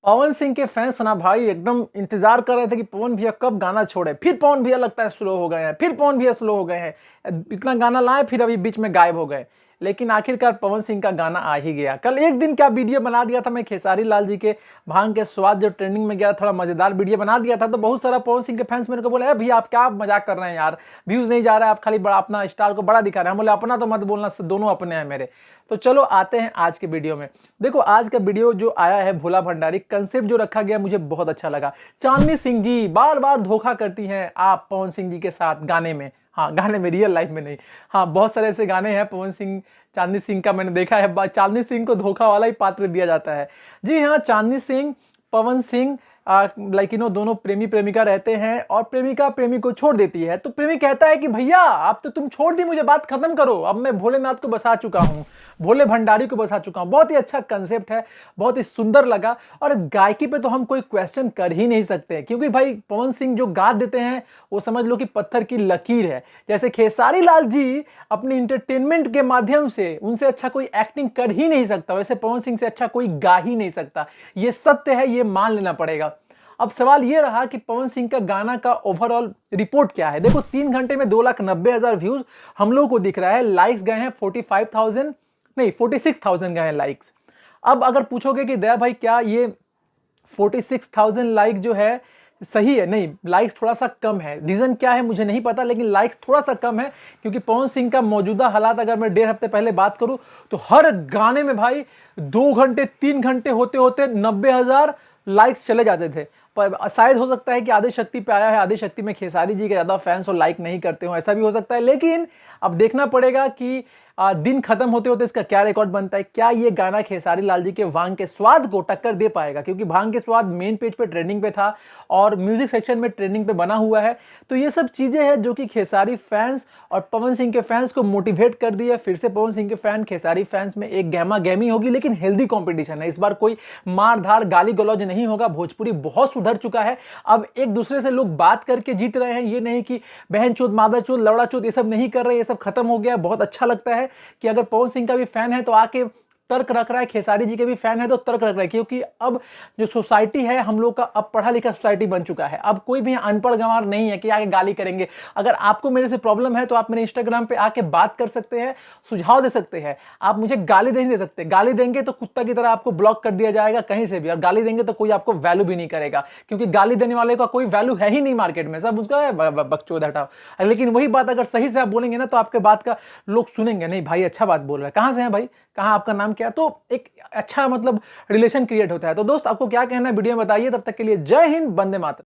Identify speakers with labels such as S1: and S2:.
S1: पवन सिंह के फैंस ना भाई एकदम इंतजार कर रहे थे कि पवन भैया कब गाना छोड़े। फिर पवन भैया लगता है स्लो हो गए हैं, फिर पवन भैया स्लो हो गए हैं, इतना गाना लाए फिर अभी बीच में गायब हो गए। लेकिन आखिरकार पवन सिंह का गाना आ ही गया। कल एक दिन क्या वीडियो बना दिया था मैं खेसारी लाल जी के भांग के स्वाद जो ट्रेंडिंग में गया, थोड़ा मजेदार वीडियो बना दिया था। तो बहुत सारा पवन सिंह के फैंस मेरे को बोले है भैया आप क्या मजाक कर रहे हैं यार, व्यूज नहीं जा रहा है, आप खाली बड़ा अपना स्टार को बड़ा दिखा रहे हैं। हम बोले अपना तो मत बोलना, दोनों अपने हैं मेरे। तो चलो आते हैं आज के वीडियो में। देखो आज का वीडियो जो आया है भोला भंडारी, कंसेप्ट जो रखा गया मुझे बहुत अच्छा लगा। चांदनी सिंह जी बार बार धोखा करती हैं आप पवन सिंह जी के साथ गाने में। हाँ गाने में, रियल लाइफ में नहीं। हाँ बहुत सारे ऐसे गाने हैं पवन सिंह चांदनी सिंह का मैंने देखा है, चांदनी सिंह को धोखा वाला ही पात्र दिया जाता है। जी हाँ, चांदनी सिंह पवन सिंह लाइक दोनों प्रेमी प्रेमिका रहते हैं और प्रेमिका प्रेमी को छोड़ देती है। तो प्रेमी कहता है कि भैया अब तो तुम छोड़ दी, मुझे बात खत्म करो, अब मैं भोलेनाथ को बसा चुका हूँ, भोले भंडारी को बसा चुका हूँ। बहुत ही अच्छा कंसेप्ट है, बहुत ही सुंदर लगा। और गायकी पे तो हम कोई क्वेश्चन कर ही नहीं सकते, क्योंकि भाई पवन सिंह जो गा देते हैं वो समझ लो कि पत्थर की लकीर है। जैसे खेसारी लाल जी अपनी इंटरटेनमेंट के माध्यम से, उनसे अच्छा कोई एक्टिंग कर ही नहीं सकता, वैसे पवन सिंह से अच्छा कोई गा ही नहीं सकता। ये सत्य है, ये मान लेना पड़ेगा। अब सवाल ये रहा कि पवन सिंह का गाना का ओवरऑल रिपोर्ट क्या है। देखो 3 घंटे में 2,90,000 व्यूज हम लोगों को दिख रहा है। लाइक्स गए हैं 45,000 नहीं 46,000 गए हैं लाइक्स। अब अगर पूछोगे कि दया भाई क्या ये 46,000 लाइक जो है सही है, नहीं, लाइक्स थोड़ा सा कम है। रीजन क्या है मुझे नहीं पता, लेकिन लाइक्स थोड़ा सा कम है क्योंकि पवन सिंह का मौजूदा हालात अगर मैं 1.5 हफ्ते पहले बात करूं तो हर गाने में भाई 2 घंटे 3 घंटे होते होते 90,000 लाइक्स चले जाते थे। पर शायद हो सकता है कि आदि शक्ति पे आया है, आदि शक्ति में खेसारी जी के ज़्यादा फैंस और लाइक नहीं करते हो, ऐसा भी हो सकता है। लेकिन अब देखना पड़ेगा कि दिन खत्म होते होते इसका क्या रिकॉर्ड बनता है। क्या ये गाना खेसारी लाल जी के भांग के स्वाद को टक्कर दे पाएगा, क्योंकि भांग के स्वाद मेन पेज पे ट्रेंडिंग पे था और म्यूजिक सेक्शन में ट्रेंडिंग पे बना हुआ है। तो ये सब चीजें हैं जो कि खेसारी फैंस और पवन सिंह के फैंस को मोटिवेट कर दी है। फिर से पवन सिंह के फैन खेसारी फैंस में एक गहमा गहमी होगी, लेकिन हेल्दी कॉम्पिटिशन है। इस बार कोई मार धाड़ गाली गलौज नहीं होगा। भोजपुरी बहुत सुधर चुका है, अब एक दूसरे से लोग बात करके जीत रहे हैं। ये नहीं कि बहन चोद मादा चोद लवड़ा चोद ये सब नहीं कर रहे, ये सब खत्म हो गया। बहुत अच्छा लगता है कि अगर पवन सिंह का भी फैन है तो आके तर्क रख रहा है, खेसारी जी के भी फैन है तो तर्क रख रहा है। क्योंकि अब जो सोसाइटी है हम लोग का, अब पढ़ा लिखा सोसाइटी बन चुका है। अब कोई भी अनपढ़ गंवार नहीं है कि आके गाली करेंगे। अगर आपको मेरे से प्रॉब्लम है तो आप मेरे इंस्टाग्राम पे आके बात कर सकते हैं, सुझाव दे सकते हैं। आप मुझे गाली नहीं दे सकते, गाली देंगे तो कुत्ता की तरह आपको ब्लॉक कर दिया जाएगा कहीं से भी, और गाली देंगे तो कोई आपको वैल्यू भी नहीं करेगा, क्योंकि गाली देने वाले का कोई वैल्यू है ही नहीं मार्केट में। सब उसका है बकचोद हटाओ। लेकिन वही बात अगर सही से आप बोलेंगे ना तो आपके बात का लोग सुनेंगे, नहीं भाई अच्छा बात बोल रहा है, कहां से है भाई, कहाँ आपका नाम क्या, तो एक अच्छा मतलब रिलेशन क्रिएट होता है। तो दोस्त आपको क्या कहना है वीडियो में बताइए। तब तक के लिए जय हिंद, वंदे मातरम।